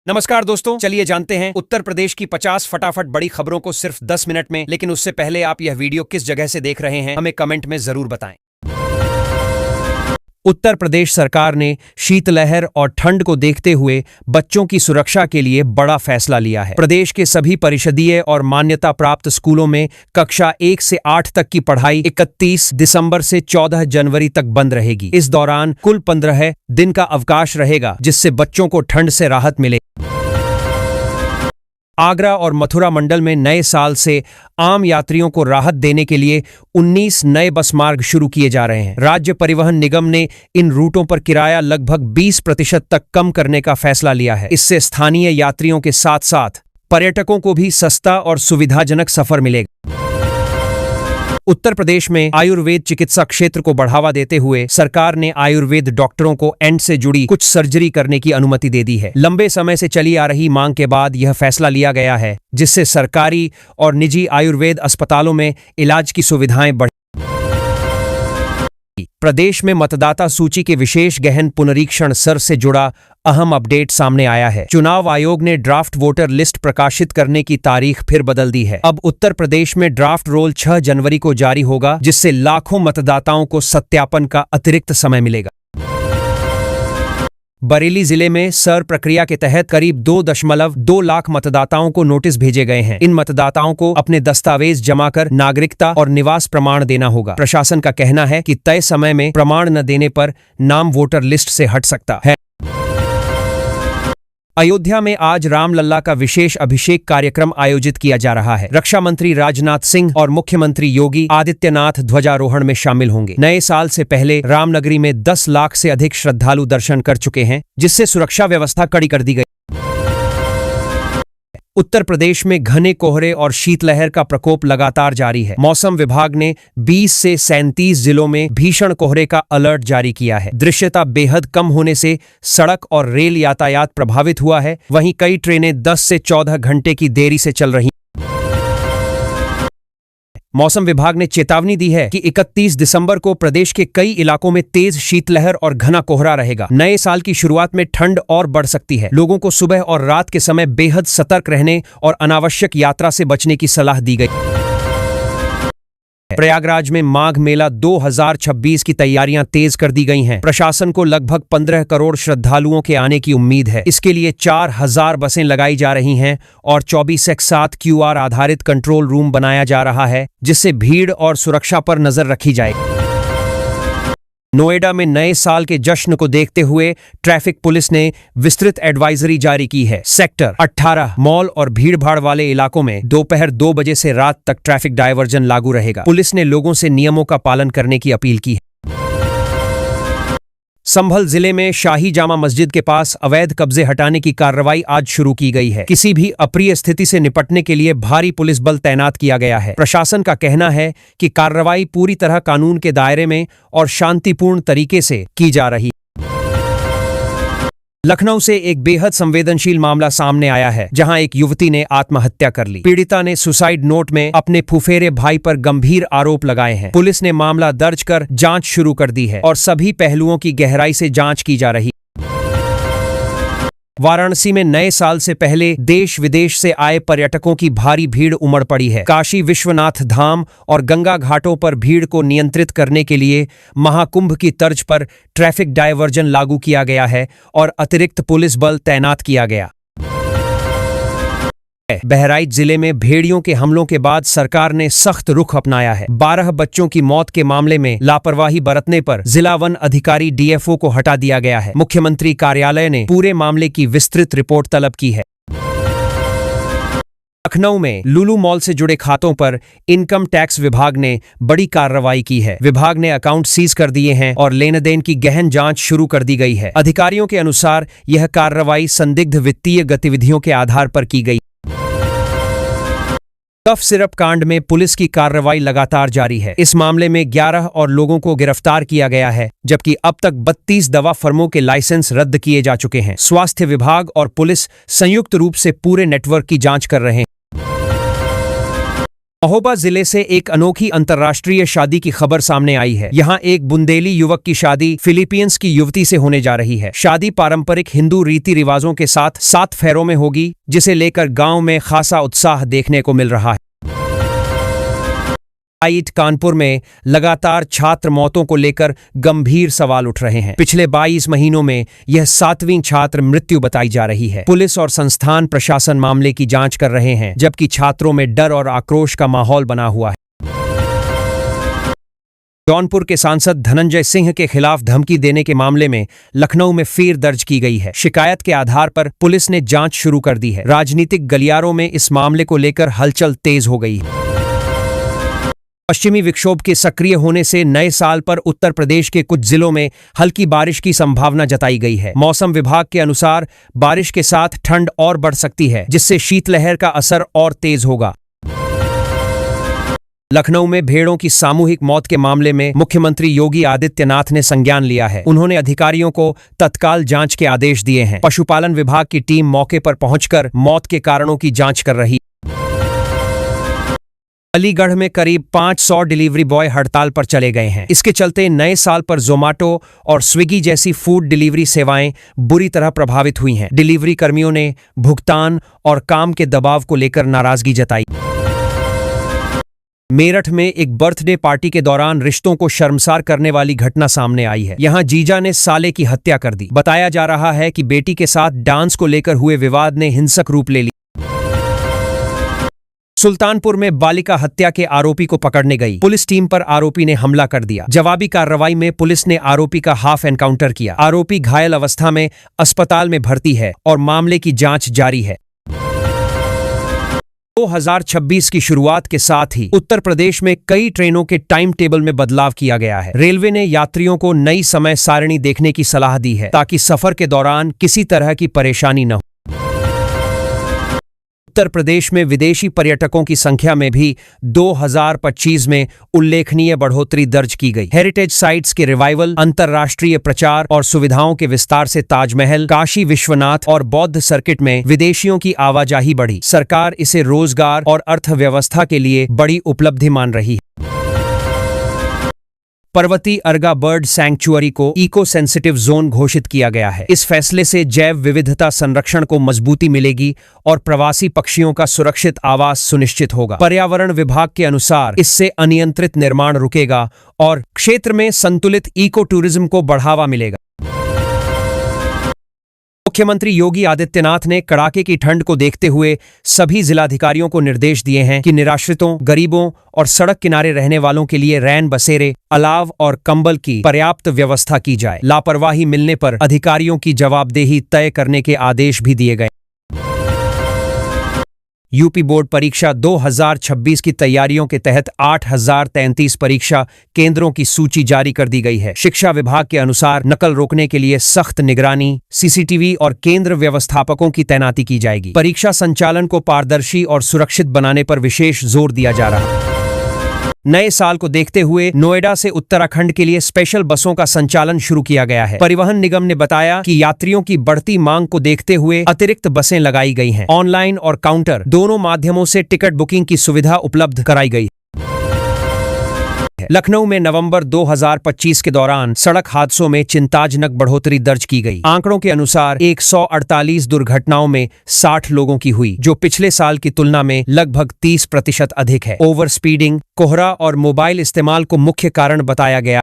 नमस्कार दोस्तों, चलिए जानते हैं उत्तर प्रदेश की 50 फटाफट बड़ी खबरों को सिर्फ 10 मिनट में। लेकिन उससे पहले आप यह वीडियो किस जगह से देख रहे हैं हमें कमेंट में जरूर बताएं। उत्तर प्रदेश सरकार ने शीतलहर और ठंड को देखते हुए बच्चों की सुरक्षा के लिए बड़ा फैसला लिया है। प्रदेश के सभी परिषदीय और मान्यता प्राप्त स्कूलों में कक्षा 1 से 8 तक की पढ़ाई 31 दिसंबर से 14 जनवरी तक बंद रहेगी। इस दौरान कुल 15 दिन का अवकाश रहेगा, जिससे बच्चों को ठंड से राहत मिलेगी। आगरा और मथुरा मंडल में नए साल से आम यात्रियों को राहत देने के लिए 19 नए बस मार्ग शुरू किए जा रहे हैं। राज्य परिवहन निगम ने इन रूटों पर किराया लगभग 20% तक कम करने का फैसला लिया है। इससे स्थानीय यात्रियों के साथ साथ पर्यटकों को भी सस्ता और सुविधाजनक सफर मिलेगा। उत्तर प्रदेश में आयुर्वेद चिकित्सा क्षेत्र को बढ़ावा देते हुए सरकार ने आयुर्वेद डॉक्टरों को एंड से जुड़ी कुछ सर्जरी करने की अनुमति दे दी है। लंबे समय से चली आ रही मांग के बाद यह फैसला लिया गया है, जिससे सरकारी और निजी आयुर्वेद अस्पतालों में इलाज की सुविधाएं बढ़। प्रदेश में मतदाता सूची के विशेष गहन पुनरीक्षण सर से जुड़ा अहम अपडेट सामने आया है। चुनाव आयोग ने ड्राफ्ट वोटर लिस्ट प्रकाशित करने की तारीख फिर बदल दी है। अब उत्तर प्रदेश में ड्राफ्ट रोल 6 जनवरी को जारी होगा, जिससे लाखों मतदाताओं को सत्यापन का अतिरिक्त समय मिलेगा। बरेली जिले में सर प्रक्रिया के तहत करीब 2.2 लाख मतदाताओं को नोटिस भेजे गए हैं। इन मतदाताओं को अपने दस्तावेज जमा कर नागरिकता और निवास प्रमाण देना होगा। प्रशासन का कहना है कि तय समय में प्रमाण न देने पर नाम वोटर लिस्ट से हट सकता है। अयोध्या में आज रामलला का विशेष अभिषेक कार्यक्रम आयोजित किया जा रहा है। रक्षा मंत्री राजनाथ सिंह और मुख्यमंत्री योगी आदित्यनाथ ध्वजारोहण में शामिल होंगे। नए साल से पहले रामनगरी में 10 लाख से अधिक श्रद्धालु दर्शन कर चुके हैं, जिससे सुरक्षा व्यवस्था कड़ी कर दी गई। उत्तर प्रदेश में घने कोहरे और शीतलहर का प्रकोप लगातार जारी है। मौसम विभाग ने 20 से 37 जिलों में भीषण कोहरे का अलर्ट जारी किया है। दृश्यता बेहद कम होने से सड़क और रेल यातायात प्रभावित हुआ है। वहीं कई ट्रेनें 10 से 14 घंटे की देरी से चल रही हैं। मौसम विभाग ने चेतावनी दी है कि 31 दिसंबर को प्रदेश के कई इलाकों में तेज शीतलहर और घना कोहरा रहेगा। नए साल की शुरुआत में ठंड और बढ़ सकती है। लोगों को सुबह और रात के समय बेहद सतर्क रहने और अनावश्यक यात्रा से बचने की सलाह दी गई। प्रयागराज में माघ मेला 2026 की तैयारियां तेज कर दी गई हैं। प्रशासन को लगभग 15 करोड़ श्रद्धालुओं के आने की उम्मीद है। इसके लिए 4000 बसें लगाई जा रही हैं और 24/7 QR आधारित कंट्रोल रूम बनाया जा रहा है, जिससे भीड़ और सुरक्षा पर नजर रखी जाएगी। नोएडा में नए साल के जश्न को देखते हुए ट्रैफिक पुलिस ने विस्तृत एडवाइजरी जारी की है। सेक्टर 18 मॉल और भीड़भाड़ वाले इलाकों में दोपहर 2 बजे से रात तक ट्रैफिक डायवर्जन लागू रहेगा। पुलिस ने लोगों से नियमों का पालन करने की अपील की है। संभल जिले में शाही जामा मस्जिद के पास अवैध कब्जे हटाने की कार्रवाई आज शुरू की गई है। किसी भी अप्रिय स्थिति से निपटने के लिए भारी पुलिस बल तैनात किया गया है। प्रशासन का कहना है कि कार्रवाई पूरी तरह कानून के दायरे में और शांतिपूर्ण तरीके से की जा रही है। लखनऊ से एक बेहद संवेदनशील मामला सामने आया है, जहां एक युवती ने आत्महत्या कर ली। पीड़िता ने सुसाइड नोट में अपने फुफेरे भाई पर गंभीर आरोप लगाए हैं। पुलिस ने मामला दर्ज कर जांच शुरू कर दी है और सभी पहलुओं की गहराई से जांच की जा रही है। वाराणसी में नए साल से पहले देश विदेश से आए पर्यटकों की भारी भीड़ उमड़ पड़ी है। काशी विश्वनाथ धाम और गंगा घाटों पर भीड़ को नियंत्रित करने के लिए महाकुंभ की तर्ज पर ट्रैफिक डायवर्जन लागू किया गया है और अतिरिक्त पुलिस बल तैनात किया गया। बहराइच जिले में भेड़ियों के हमलों के बाद सरकार ने सख्त रुख अपनाया है। 12 बच्चों की मौत के मामले में लापरवाही बरतने पर जिला वन अधिकारी DFO को हटा दिया गया है। मुख्यमंत्री कार्यालय ने पूरे मामले की विस्तृत रिपोर्ट तलब की है। लखनऊ में लुलु मॉल से जुड़े खातों पर इनकम टैक्स विभाग ने बड़ी कार्रवाई की है। विभाग ने अकाउंट सीज कर दिए हैं और लेन देन की गहन जांच शुरू कर दी गई है। अधिकारियों के अनुसार यह कार्रवाई संदिग्ध वित्तीय गतिविधियों के आधार पर की गई। कफ सिरप कांड में पुलिस की कार्रवाई लगातार जारी है। इस मामले में 11 और लोगों को गिरफ्तार किया गया है, जबकि अब तक 32 दवा फर्मों के लाइसेंस रद्द किए जा चुके हैं। स्वास्थ्य विभाग और पुलिस संयुक्त रूप से पूरे नेटवर्क की जांच कर रहे हैं। महोबा जिले से एक अनोखी अंतर्राष्ट्रीय शादी की खबर सामने आई है। यहाँ एक बुंदेली युवक की शादी फिलीपींस की युवती से होने जा रही है। शादी पारंपरिक हिंदू रीति रिवाजों के साथ 7 फेरों में होगी, जिसे लेकर गांव में खासा उत्साह देखने को मिल रहा है। कानपुर में लगातार छात्र मौतों को लेकर गंभीर सवाल उठ रहे हैं। पिछले 22 महीनों में यह 7वीं छात्र मृत्यु बताई जा रही है। पुलिस और संस्थान प्रशासन मामले की जांच कर रहे हैं, जबकि छात्रों में डर और आक्रोश का माहौल बना हुआ है। जौनपुर के सांसद धनंजय सिंह के खिलाफ धमकी देने के मामले में लखनऊ में फिर दर्ज की गई है। शिकायत के आधार पर पुलिस ने जांच शुरू कर दी है। राजनीतिक गलियारों में इस मामले को लेकर हलचल तेज हो गई है। पश्चिमी विक्षोभ के सक्रिय होने से नए साल पर उत्तर प्रदेश के कुछ जिलों में हल्की बारिश की संभावना जताई गई है। मौसम विभाग के अनुसार बारिश के साथ ठंड और बढ़ सकती है, जिससे शीतलहर का असर और तेज होगा। लखनऊ में भेड़ों की सामूहिक मौत के मामले में मुख्यमंत्री योगी आदित्यनाथ ने संज्ञान लिया है। उन्होंने अधिकारियों को तत्काल जांच के आदेश दिए हैं। पशुपालन विभाग की टीम मौके पर पहुंचकर मौत के कारणों की जांच कर रही है। अलीगढ़ में करीब 500 डिलीवरी बॉय हड़ताल पर चले गए हैं। इसके चलते नए साल पर जोमाटो और स्विगी जैसी फूड डिलीवरी सेवाएं बुरी तरह प्रभावित हुई हैं। डिलीवरी कर्मियों ने भुगतान और काम के दबाव को लेकर नाराजगी जताई। मेरठ में एक बर्थडे पार्टी के दौरान रिश्तों को शर्मसार करने वाली घटना सामने आई है। यहां जीजा ने साले की हत्या कर दी। बताया जा रहा है कि बेटी के साथ डांस को लेकर हुए विवाद ने हिंसक रूप ले लिया। सुल्तानपुर में बालिका हत्या के आरोपी को पकड़ने गई पुलिस टीम पर आरोपी ने हमला कर दिया। जवाबी कार्रवाई में पुलिस ने आरोपी का हाफ एनकाउंटर किया। आरोपी घायल अवस्था में अस्पताल में भर्ती है और मामले की जांच जारी है। 2026 की शुरुआत के साथ ही उत्तर प्रदेश में कई ट्रेनों के टाइम टेबल में बदलाव किया गया है। रेलवे ने यात्रियों को नई समय सारणी देखने की सलाह दी है, ताकि सफर के दौरान किसी तरह की परेशानी न हो। उत्तर प्रदेश में विदेशी पर्यटकों की संख्या में भी 2025 में उल्लेखनीय बढ़ोतरी दर्ज की गई। हेरिटेज साइट्स के रिवाइवल, अंतर्राष्ट्रीय प्रचार और सुविधाओं के विस्तार से ताजमहल, काशी विश्वनाथ और बौद्ध सर्किट में विदेशियों की आवाजाही बढ़ी। सरकार इसे रोजगार और अर्थव्यवस्था के लिए बड़ी उपलब्धि मान रही है। पर्वती अर्गा बर्ड सैंक्चुअरी को इको सेंसिटिव जोन घोषित किया गया है। इस फैसले से जैव विविधता संरक्षण को मजबूती मिलेगी और प्रवासी पक्षियों का सुरक्षित आवास सुनिश्चित होगा। पर्यावरण विभाग के अनुसार इससे अनियंत्रित निर्माण रुकेगा और क्षेत्र में संतुलित इको टूरिज्म को बढ़ावा मिलेगा। मुख्यमंत्री योगी आदित्यनाथ ने कड़ाके की ठंड को देखते हुए सभी जिलाधिकारियों को निर्देश दिए हैं कि निराश्रितों, गरीबों और सड़क किनारे रहने वालों के लिए रैन बसेरे, अलाव और कंबल की पर्याप्त व्यवस्था की जाए। लापरवाही मिलने पर अधिकारियों की जवाबदेही तय करने के आदेश भी दिए गए। यूपी बोर्ड परीक्षा 2026 की तैयारियों के तहत 8033 परीक्षा केंद्रों की सूची जारी कर दी गई है। शिक्षा विभाग के अनुसार नकल रोकने के लिए सख्त निगरानी, सीसीटीवी और केंद्र व्यवस्थापकों की तैनाती की जाएगी। परीक्षा संचालन को पारदर्शी और सुरक्षित बनाने पर विशेष जोर दिया जा रहा है। नए साल को देखते हुए नोएडा से उत्तराखंड के लिए स्पेशल बसों का संचालन शुरू किया गया है। परिवहन निगम ने बताया कि यात्रियों की बढ़ती मांग को देखते हुए अतिरिक्त बसें लगाई गई हैं। ऑनलाइन और काउंटर दोनों माध्यमों से टिकट बुकिंग की सुविधा उपलब्ध कराई गई। लखनऊ में नवंबर 2025 के दौरान सड़क हादसों में चिंताजनक बढ़ोतरी दर्ज की गई। आंकड़ों के अनुसार 148 दुर्घटनाओं में 60 लोगों की हुई, जो पिछले साल की तुलना में लगभग 30% अधिक है। ओवर स्पीडिंग, कोहरा और मोबाइल इस्तेमाल को मुख्य कारण बताया गया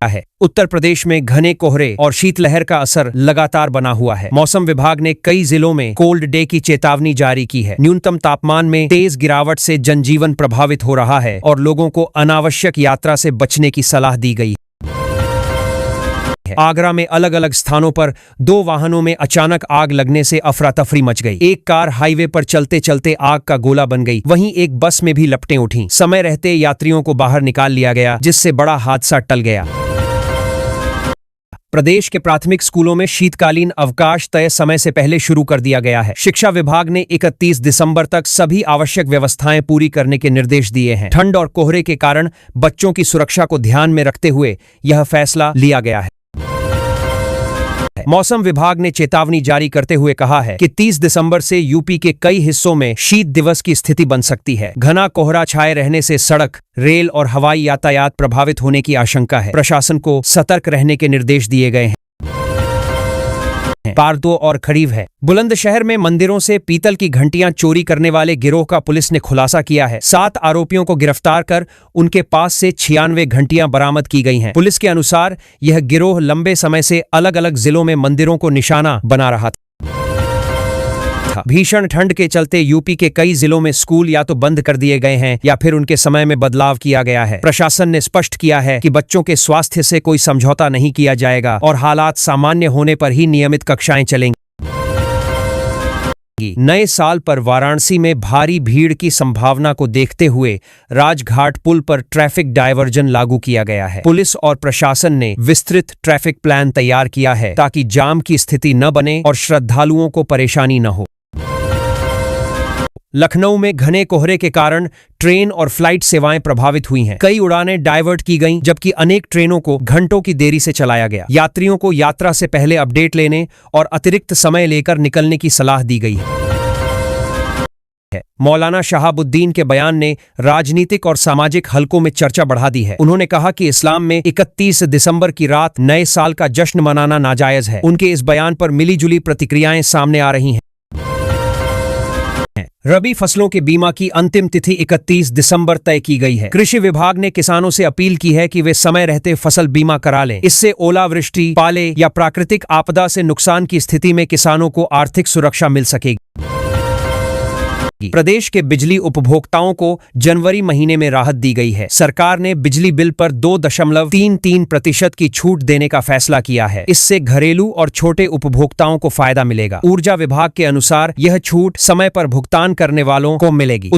है। उत्तर प्रदेश में घने कोहरे और शीतलहर का असर लगातार बना हुआ है। मौसम विभाग ने कई जिलों में कोल्ड डे की चेतावनी जारी की है। न्यूनतम तापमान में तेज गिरावट से जनजीवन प्रभावित हो रहा है और लोगों को अनावश्यक यात्रा से बचने की सलाह दी गई है। आगरा में अलग अलग स्थानों पर 2 वाहनों में अचानक आग लगने से अफरा तफरी मच गई। एक कार हाईवे पर चलते चलते आग का गोला बन गई, वहीं एक बस में भी लपटें उठीं। समय रहते यात्रियों को बाहर निकाल लिया गया, जिससे बड़ा हादसा टल गया। प्रदेश के प्राथमिक स्कूलों में शीतकालीन अवकाश तय समय से पहले शुरू कर दिया गया है। शिक्षा विभाग ने 31 दिसंबर तक सभी आवश्यक व्यवस्थाएं पूरी करने के निर्देश दिए हैं। ठंड और कोहरे के कारण बच्चों की सुरक्षा को ध्यान में रखते हुए यह फैसला लिया गया है। मौसम विभाग ने चेतावनी जारी करते हुए कहा है कि 30 दिसंबर से यूपी के कई हिस्सों में शीत दिवस की स्थिति बन सकती है। घना कोहरा छाए रहने से सड़क, रेल और हवाई यातायात प्रभावित होने की आशंका है। प्रशासन को सतर्क रहने के निर्देश दिए गए हैं। पारदो और खरीव है। बुलंदशहर में मंदिरों से पीतल की घंटियां चोरी करने वाले गिरोह का पुलिस ने खुलासा किया है। 7 आरोपियों को गिरफ्तार कर उनके पास से 96 घंटियां बरामद की गई हैं। पुलिस के अनुसार यह गिरोह लंबे समय से अलग अलग जिलों में मंदिरों को निशाना बना रहा था। भीषण ठंड के चलते यूपी के कई जिलों में स्कूल या तो बंद कर दिए गए हैं या फिर उनके समय में बदलाव किया गया है। प्रशासन ने स्पष्ट किया है कि बच्चों के स्वास्थ्य से कोई समझौता नहीं किया जाएगा और हालात सामान्य होने पर ही नियमित कक्षाएं चलेंगी। नए साल पर वाराणसी में भारी भीड़ की संभावना को देखते हुए राजघाट पुल पर ट्रैफिक डायवर्जन लागू किया गया है। पुलिस और प्रशासन ने विस्तृत ट्रैफिक प्लान तैयार किया है ताकि जाम की स्थिति न बने और श्रद्धालुओं को परेशानी न हो। लखनऊ में घने कोहरे के कारण ट्रेन और फ्लाइट सेवाएं प्रभावित हुई हैं। कई उड़ानें डाइवर्ट की गईं, जबकि अनेक ट्रेनों को घंटों की देरी से चलाया गया। यात्रियों को यात्रा से पहले अपडेट लेने और अतिरिक्त समय लेकर निकलने की सलाह दी गई है। मौलाना शहाबुद्दीन के बयान ने राजनीतिक और सामाजिक हलकों में चर्चा बढ़ा दी है। उन्होंने कहा कि इस्लाम में 31 दिसंबर की रात नए साल का जश्न मनाना नाजायज है। उनके इस बयान पर मिलीजुली प्रतिक्रियाएं सामने आ रही हैं। रबी फसलों के बीमा की अंतिम तिथि 31 दिसंबर तय की गई है। कृषि विभाग ने किसानों से अपील की है कि वे समय रहते फसल बीमा करा लें। इससे ओलावृष्टि, पाले या प्राकृतिक आपदा से नुकसान की स्थिति में किसानों को आर्थिक सुरक्षा मिल सकेगी। प्रदेश के बिजली उपभोक्ताओं को जनवरी महीने में राहत दी गई है। सरकार ने बिजली बिल पर 2.33% की छूट देने का फैसला किया है। इससे घरेलू और छोटे उपभोक्ताओं को फायदा मिलेगा। ऊर्जा विभाग के अनुसार यह छूट समय पर भुगतान करने वालों को मिलेगी।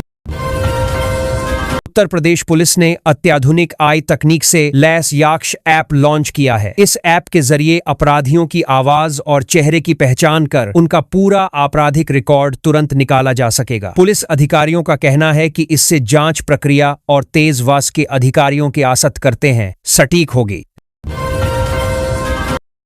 उत्तर प्रदेश पुलिस ने अत्याधुनिक AI तकनीक से लैस याक्ष ऐप लॉन्च किया है। इस ऐप के जरिए अपराधियों की आवाज और चेहरे की पहचान कर उनका पूरा आपराधिक रिकॉर्ड तुरंत निकाला जा सकेगा। पुलिस अधिकारियों का कहना है कि इससे जांच प्रक्रिया और तेज वास के अधिकारियों के आसक्त करते हैं सटीक होगी।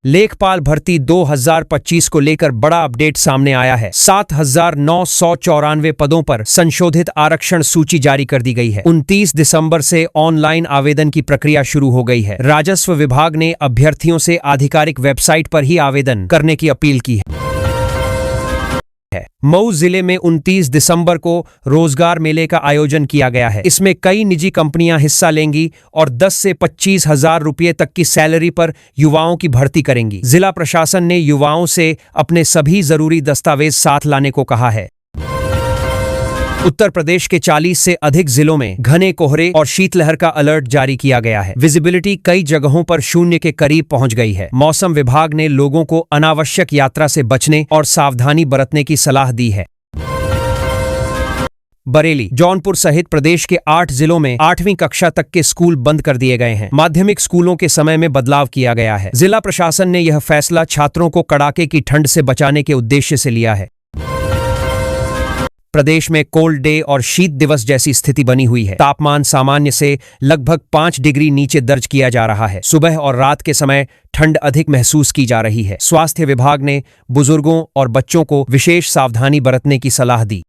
लेखपाल भर्ती 2025 को लेकर बड़ा अपडेट सामने आया है। 7,994 पदों पर संशोधित आरक्षण सूची जारी कर दी गई है। 29 दिसंबर से ऑनलाइन आवेदन की प्रक्रिया शुरू हो गई है। राजस्व विभाग ने अभ्यर्थियों से आधिकारिक वेबसाइट पर ही आवेदन करने की अपील की है। मऊ जिले में 29 दिसंबर को रोजगार मेले का आयोजन किया गया है। इसमें कई निजी कंपनियां हिस्सा लेंगी और 10 से 25 हजार रुपये तक की सैलरी पर युवाओं की भर्ती करेंगी। जिला प्रशासन ने युवाओं से अपने सभी जरूरी दस्तावेज साथ लाने को कहा है। उत्तर प्रदेश के 40 से अधिक जिलों में घने कोहरे और शीतलहर का अलर्ट जारी किया गया है। विजिबिलिटी कई जगहों पर शून्य के करीब पहुंच गई है। मौसम विभाग ने लोगों को अनावश्यक यात्रा से बचने और सावधानी बरतने की सलाह दी है। बरेली, जौनपुर सहित प्रदेश के 8 जिलों में 8वीं कक्षा तक के स्कूल बंद कर दिए गए हैं। माध्यमिक स्कूलों के समय में बदलाव किया गया है। जिला प्रशासन ने यह फैसला छात्रों को कड़ाके की ठंड से बचाने के उद्देश्य से लिया है। प्रदेश में कोल्ड डे और शीत दिवस जैसी स्थिति बनी हुई है। तापमान सामान्य से लगभग 5 डिग्री नीचे दर्ज किया जा रहा है। सुबह और रात के समय ठंड अधिक महसूस की जा रही है। स्वास्थ्य विभाग ने बुजुर्गों और बच्चों को विशेष सावधानी बरतने की सलाह दी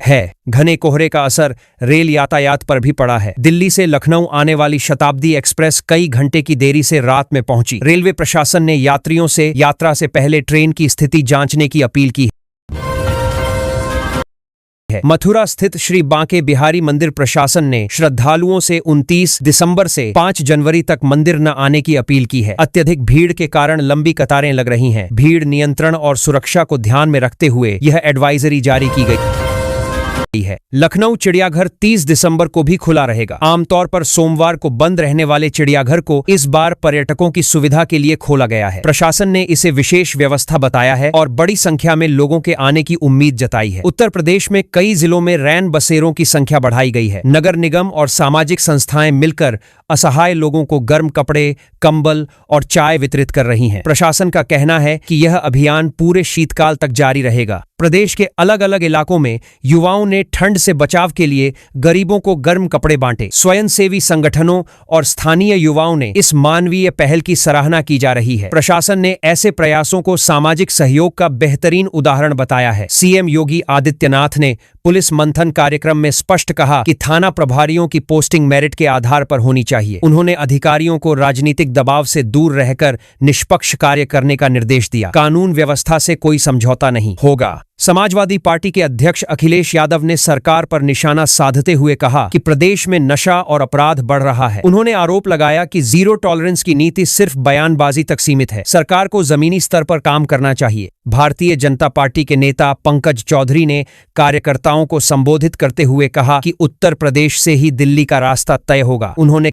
है। घने कोहरे का असर रेल यातायात पर भी पड़ा है। दिल्ली से लखनऊ आने वाली शताब्दी एक्सप्रेस कई घंटे की देरी से रात में पहुंची। रेलवे प्रशासन ने यात्रियों से यात्रा से पहले ट्रेन की स्थिति जांचने की अपील की है। मथुरा स्थित श्री बांके बिहारी मंदिर प्रशासन ने श्रद्धालुओं से 29 दिसंबर से 5 जनवरी तक मंदिर न आने की अपील की है। अत्यधिक भीड़ के कारण लंबी कतारें लग रही हैं। भीड़ नियंत्रण और सुरक्षा को ध्यान में रखते हुए यह एडवाइजरी जारी की गई है। लखनऊ चिड़ियाघर 30 दिसंबर को भी खुला रहेगा। आमतौर पर सोमवार को बंद रहने वाले चिड़ियाघर को इस बार पर्यटकों की सुविधा के लिए खोला गया है। प्रशासन ने इसे विशेष व्यवस्था बताया है और बड़ी संख्या में लोगों के आने की उम्मीद जताई है। उत्तर प्रदेश में कई जिलों में रैन बसेरों की संख्या बढ़ाई गई है। नगर निगम और सामाजिक संस्थाएं मिलकर असहाय लोगों को गर्म कपड़े, कंबल और चाय वितरित कर रही हैं। प्रशासन का कहना है कि यह अभियान पूरे शीतकाल तक जारी रहेगा। प्रदेश के अलग अलग इलाकों में युवाओं ने ठंड से बचाव के लिए गरीबों को गर्म कपड़े बांटे। स्वयंसेवी संगठनों और स्थानीय युवाओं ने इस मानवीय पहल की सराहना की जा रही है। प्रशासन ने ऐसे प्रयासों को सामाजिक सहयोग का बेहतरीन उदाहरण बताया है। सीएम योगी आदित्यनाथ ने पुलिस मंथन कार्यक्रम में स्पष्ट कहा कि थाना प्रभारियों की पोस्टिंग मेरिट के आधार पर होनी चाहिए। उन्होंने अधिकारियों को राजनीतिक दबाव से दूर रहकर निष्पक्ष कार्य करने का निर्देश दिया। कानून व्यवस्था से कोई समझौता नहीं होगा। समाजवादी पार्टी के अध्यक्ष अखिलेश यादव ने सरकार पर निशाना साधते हुए कहा कि प्रदेश में नशा और अपराध बढ़ रहा है। उन्होंने आरोप लगाया कि जीरो टॉलरेंस की नीति सिर्फ बयानबाजी तक सीमित है। सरकार को जमीनी स्तर पर काम करना चाहिए। भारतीय जनता पार्टी के नेता पंकज चौधरी ने कार्यकर्ताओं को संबोधित करते हुए कहा कि उत्तर प्रदेश से ही दिल्ली का रास्ता तय होगा। उन्होंने